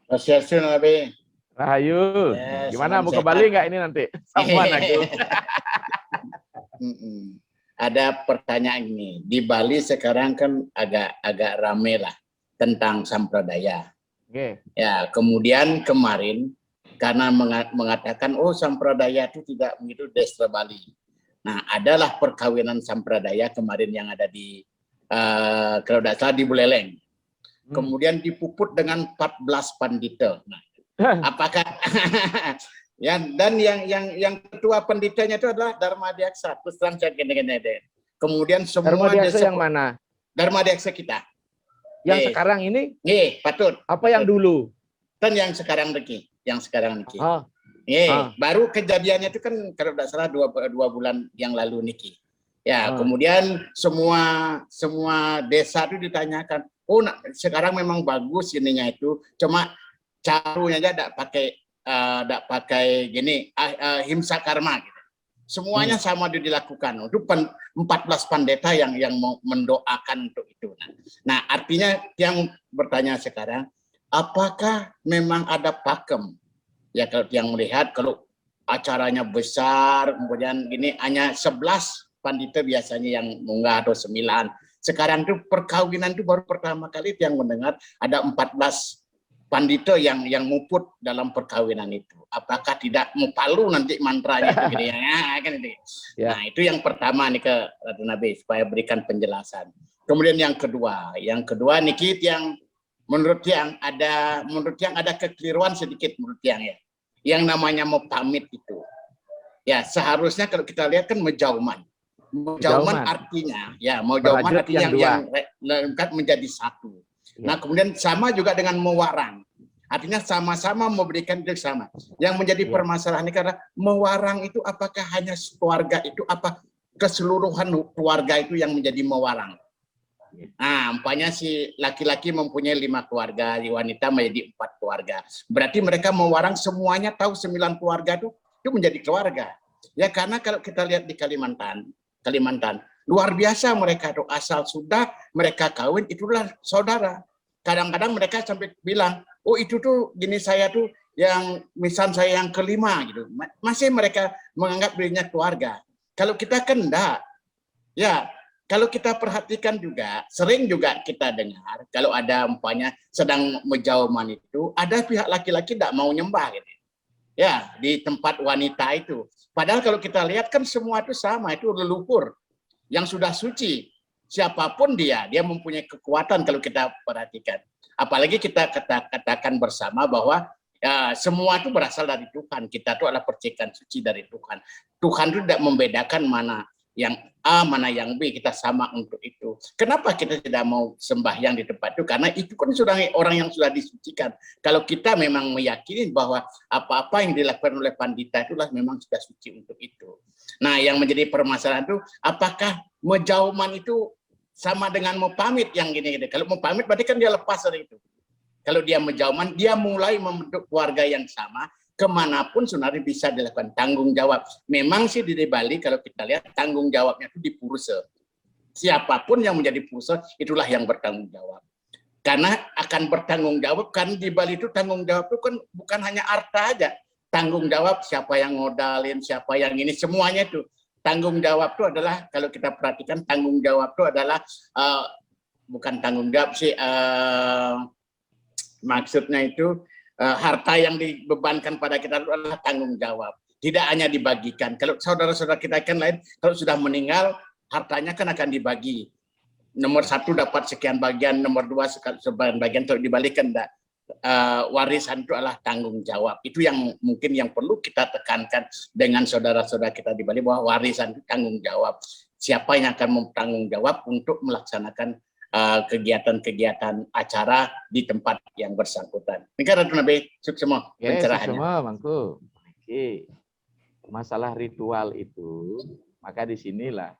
Swastiastu Nabi. Rahayu. Ya, Gimana, salam mau ke sehat. Bali nggak ini nanti? Samuan aku. Ada pertanyaan ini. Di Bali sekarang kan agak rame lah tentang sampradaya. Oke. Ya, kemudian kemarin karena mengatakan oh sampradaya itu tidak begitu destra Bali. Nah, adalah perkawinan sampradaya kemarin yang ada di kalau tidak salah di Buleleng. Kemudian dipuput dengan 14 pandita. Nah, apakah ya, dan yang ketua panditanya itu adalah Dharma Diaksa. Terus terang saya gini-gini. Kemudian semua Dharma Diaksa yang mana? Dharma Diaksa kita. Yang sekarang ini? Patut. Apa yang dulu? Kan yang sekarang Riki. Oh. Baru kejadiannya itu kan kalau tidak salah dua bulan yang lalu Niki. Ya, kemudian semua desa itu ditanyakan, oh sekarang memang bagus ininya itu, cuma caranya aja tidak pakai gini himsa karma gitu. Semuanya sama dilakukan. Itu 14 pendeta yang mendoakan untuk itu. Nah, artinya yang bertanya sekarang, apakah memang ada pakem? Ya, kalau yang melihat kalau acaranya besar, kemudian gini hanya 11 pandita biasanya yang munggah atau 9. Sekarang itu perkawinan itu baru pertama kali yang mendengar ada 14 pandita yang muput dalam perkawinan itu. Apakah tidak mupalu nanti mantranya itu gitu ya, kan itu. Ya. Nah, itu yang pertama nih ke Ratu Nabi supaya berikan penjelasan. Kemudian yang kedua Nikit yang menurut yang ada kekeliruan sedikit menurut yang ya. Yang namanya mau pamit itu. Ya, seharusnya kalau kita lihat kan menjauman. Menjauman artinya ya, menjauman artinya yang menjadi satu. Ya. Nah, kemudian sama juga dengan mewarang. Artinya sama-sama memberikan itu sama. Yang menjadi permasalahan ini karena mewarang itu apakah hanya keluarga itu, apa keseluruhan keluarga itu yang menjadi mewarang. Nah, umpamanya si laki-laki mempunyai 5 keluarga, si wanita menjadi 4 keluarga. Berarti mereka mewarang semuanya tahu 9 keluarga itu menjadi keluarga. Ya, karena kalau kita lihat di Kalimantan, luar biasa mereka tuh, asal sudah mereka kawin itulah saudara. Kadang-kadang mereka sampai bilang, oh itu tuh gini saya tuh yang misal saya yang kelima gitu. Masih mereka menganggap dirinya keluarga. Kalau kita kan enggak. Ya, kalau kita perhatikan juga, sering juga kita dengar kalau ada umpamanya sedang menjauman itu, ada pihak laki-laki tidak mau nyembah gitu. Ya, di tempat wanita itu. Padahal kalau kita lihat kan semua itu sama, itu leluhur yang sudah suci. Siapapun dia mempunyai kekuatan kalau kita perhatikan. Apalagi kita katakan bersama bahwa ya, semua itu berasal dari Tuhan. Kita itu adalah percikan suci dari Tuhan. Tuhan itu tidak membedakan mana yang A, mana yang B, kita sama untuk itu. Kenapa kita tidak mau sembahyang di tempat itu? Karena itu kan sudah orang yang sudah disucikan. Kalau kita memang meyakini bahwa apa-apa yang dilakukan oleh pandita itulah memang sudah suci untuk itu. Nah, yang menjadi permasalahan itu, apakah menjauman itu sama dengan mau pamit yang gini-gini. Kalau mau pamit berarti kan dia lepas dari itu. Kalau dia menjauman, dia mulai membentuk keluarga yang sama, kemanapun sebenarnya bisa dilakukan tanggung jawab. Memang sih di Bali kalau kita lihat tanggung jawabnya itu di purse. Siapapun yang menjadi purse itulah yang bertanggung jawab. Karena akan bertanggung jawab, kan di Bali itu tanggung jawab itu kan bukan hanya harta aja. Tanggung jawab siapa yang modalin, siapa yang ini, semuanya itu. Tanggung jawab itu adalah, kalau kita perhatikan tanggung jawab itu adalah, bukan tanggung jawab sih, maksudnya itu, harta yang dibebankan pada kita itu adalah tanggung jawab. Tidak hanya dibagikan. Kalau saudara-saudara kita kan lain, kalau sudah meninggal, hartanya kan akan dibagi. Nomor 1 dapat sekian bagian, nomor 2 sekian bagian, kalau dibalikan enggak. Warisan itu adalah tanggung jawab. Itu yang mungkin yang perlu kita tekankan dengan saudara-saudara kita di Bali, bahwa warisan itu tanggung jawab. Siapa yang akan bertanggung jawab untuk melaksanakan kegiatan-kegiatan acara di tempat yang bersangkutan. Ini kan Ratu Nabi Suksemo pencerahannya. Suksemo, Mangku. Oke. Masalah ritual itu, maka disinilah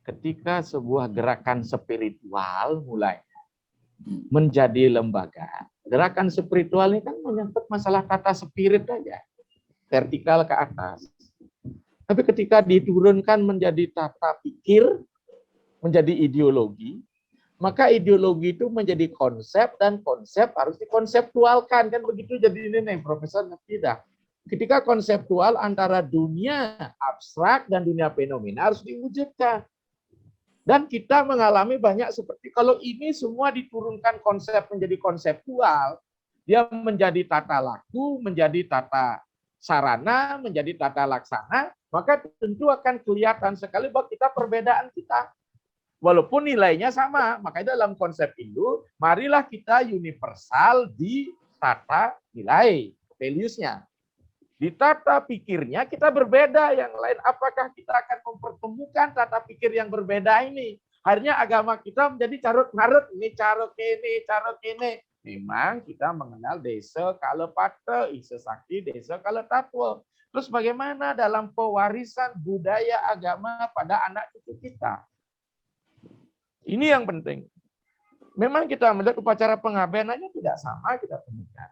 ketika sebuah gerakan spiritual mulai menjadi lembaga. Gerakan spiritual ini kan menyangkut masalah tata spirit aja. Vertikal ke atas. Tapi ketika diturunkan menjadi tata pikir, menjadi ideologi, maka ideologi itu menjadi konsep dan konsep harus dikonseptualkan, kan begitu. Jadi ini nih Profesor tidak. Ketika konseptual antara dunia abstrak dan dunia fenomena harus diwujudkan. Dan kita mengalami banyak seperti kalau ini semua diturunkan konsep menjadi konseptual, dia menjadi tata laku, menjadi tata sarana, menjadi tata laksana, maka tentu akan kelihatan sekali bahwa kita perbedaan kita. Walaupun nilainya sama, makanya dalam konsep Hindu, marilah kita universal di tata nilai, values-nya. Di tata pikirnya kita berbeda yang lain. Apakah kita akan mempertemukan tata pikir yang berbeda ini? Akhirnya agama kita menjadi carut-marut. Ini carut ini. Memang kita mengenal desa kalepata, isa sakti, desa kaletatwa. Terus bagaimana dalam pewarisan budaya agama pada anak cucu kita? Ini yang penting. Memang kita melihat upacara pengabdiannya tidak sama kita temukan.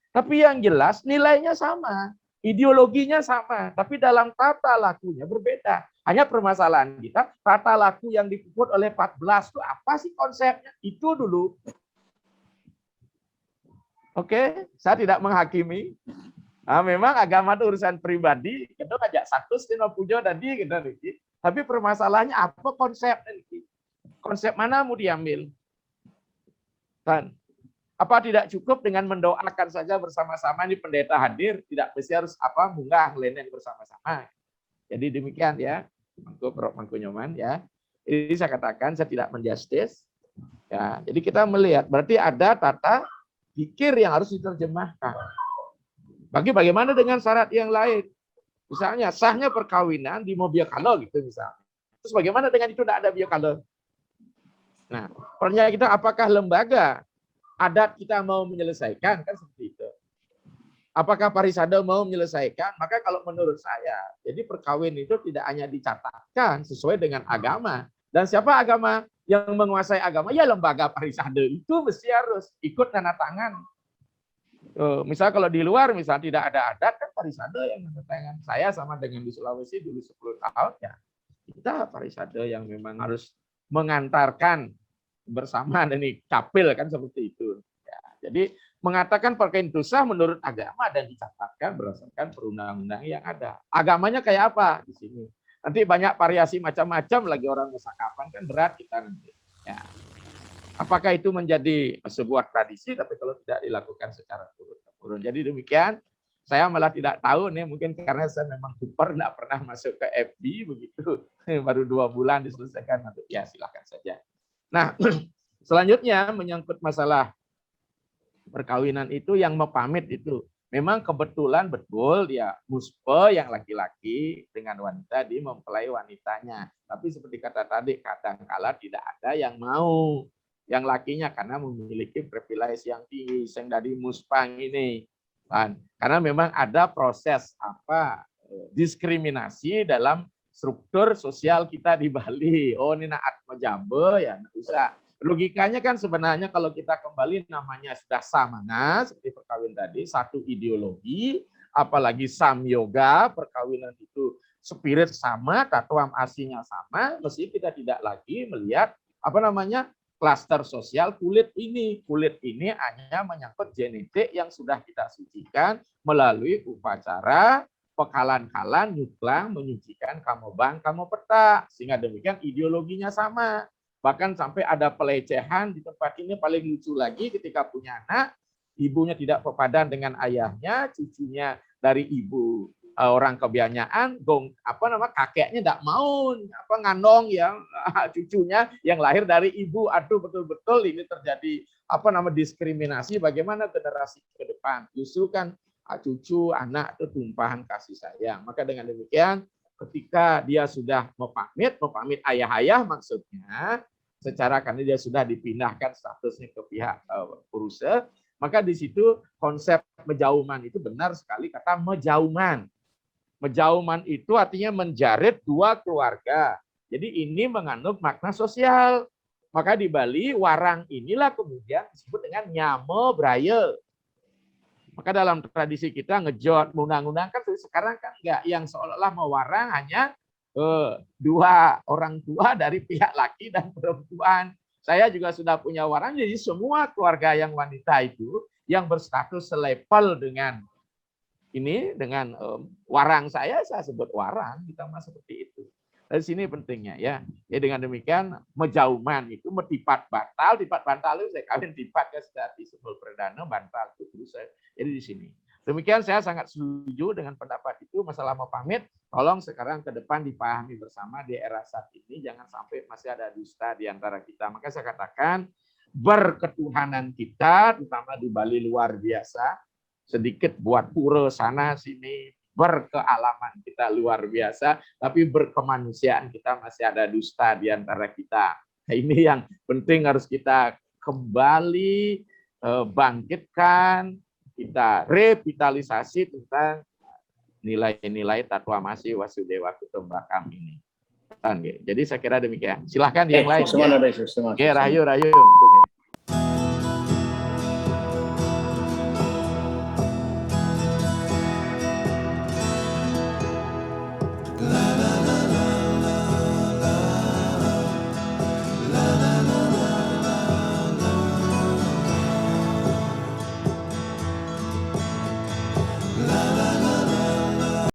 Tapi yang jelas nilainya sama. Ideologinya sama, tapi dalam tata lakunya berbeda. Hanya permasalahan kita, tata laku yang dipuput oleh 14 itu apa sih konsepnya? Itu dulu. Oke, saya tidak menghakimi. Nah, memang agama itu urusan pribadi, kita ngajak satu stino pujo tadi kita Riki. Tapi permasalahannya apa konsepnya Riki? Konsep mana mau diambil? Kan? Apa tidak cukup dengan mendoakan saja bersama-sama ini pendeta hadir, tidak mesti harus apa munggah lenen bersama-sama. Jadi demikian ya, Mangku Nyoman ya. Ini saya katakan saya tidak menjustis. Ya, jadi kita melihat berarti ada tata pikir yang harus diterjemahkan. Bagaimana dengan syarat yang lain? Misalnya sahnya perkawinan di mobil kalau gitu misalnya. Terus bagaimana dengan itu tidak ada biokalo? Nah, pertanyaan kita apakah lembaga adat kita mau menyelesaikan, kan seperti itu. Apakah Parisade mau menyelesaikan? Maka kalau menurut saya, jadi perkawin itu tidak hanya dicatatkan sesuai dengan agama. Dan siapa agama yang menguasai agama? Ya lembaga Parisade. Itu mesti harus ikut tanda tangan. Misal kalau di luar, misal tidak ada adat, kan Parisade yang tanda tangan. Saya sama dengan di Sulawesi dulu 10 tahun, ya kita Parisade yang memang harus mengantarkan bersama ini capil kan seperti itu. Ya, jadi mengatakan perkawin itu sah menurut agama dan dicatatkan berdasarkan perundang-undang yang ada. Agamanya kayak apa di sini? Nanti banyak variasi macam-macam lagi orang musakapan kan berat kita nanti. Ya. Apakah itu menjadi sebuah tradisi? Tapi kalau tidak dilakukan secara turun-temurun. Jadi demikian. Saya malah tidak tahu nih mungkin karena saya memang super tidak pernah masuk ke FB begitu. Baru 2 bulan diselesaikan. Ya silakan saja. Nah, selanjutnya menyangkut masalah perkawinan itu yang mau pamit itu. Memang kebetulan betul ya muspe yang laki-laki dengan wanita dia mempelai wanitanya. Tapi seperti kata tadi kadang-kala tidak ada yang mau. Yang lakinya karena memiliki privilege yang tinggi yang dari muspang ini. Karena memang ada proses diskriminasi dalam struktur sosial kita di Bali. Oh ini naat majambe ya nggak usah. Logikanya kan sebenarnya kalau kita kembali namanya sudah samana seperti perkawin tadi, satu ideologi, apalagi samyoga, perkawinan itu spirit sama, tatuam aslinya sama, mesti kita tidak lagi melihat klaster sosial kulit ini. Kulit ini hanya menyangkut genetik yang sudah kita sucikan melalui upacara pekalan-kalan, nyuklang, menyucikan kamobang, kamopeta. Sehingga demikian ideologinya sama. Bahkan sampai ada pelecehan di tempat ini paling lucu lagi ketika punya anak, ibunya tidak sepadan dengan ayahnya, cucunya dari ibu orang kebianyaan, kakeknya tidak mau ngandong yang cucunya yang lahir dari ibu. Aduh betul-betul ini terjadi diskriminasi bagaimana generasi ke depan. Justru kan cucu anak itu tumpahan kasih sayang. Maka dengan demikian ketika dia sudah mau pamit ayah-ayah maksudnya secara karena dia sudah dipindahkan statusnya ke pihak perusahaan, maka di situ konsep menjauman itu benar sekali kata menjauman. Menjauman itu artinya menjarit dua keluarga. Jadi ini mengandung makna sosial. Maka di Bali warang inilah kemudian disebut dengan nyamo braya. Maka dalam tradisi kita ngejot undang-undang kan sekarang kan enggak yang seolah-olah mewarang hanya dua orang tua dari pihak laki dan perempuan. Saya juga sudah punya warang, jadi semua keluarga yang wanita itu yang berstatus selevel dengan ini, dengan warang saya sebut warang, kita mah seperti itu. Dari sini pentingnya ya. Ya dengan demikian menjauman itu tipat bantal itu saya kawin tipat ke sedati sebel perdana bantal itu terus saya. Jadi di sini. Demikian saya sangat setuju dengan pendapat itu. Masalah mau pamit, tolong sekarang ke depan dipahami bersama di era saat ini jangan sampai masih ada dusta di antara kita. Maka saya katakan berketuhanan kita terutama di Bali luar biasa. Sedikit buat pura sana sini, berkealaman kita luar biasa, tapi berkemanusiaan kita masih ada dusta di antara kita. Nah, ini yang penting harus kita kembali bangkitkan, kita revitalisasi tentang nilai-nilai Tatwa Masi Wasudewa Kutumbakam ini. Jadi saya kira demikian. Silahkan yang lain. Semua. Oke, rayu.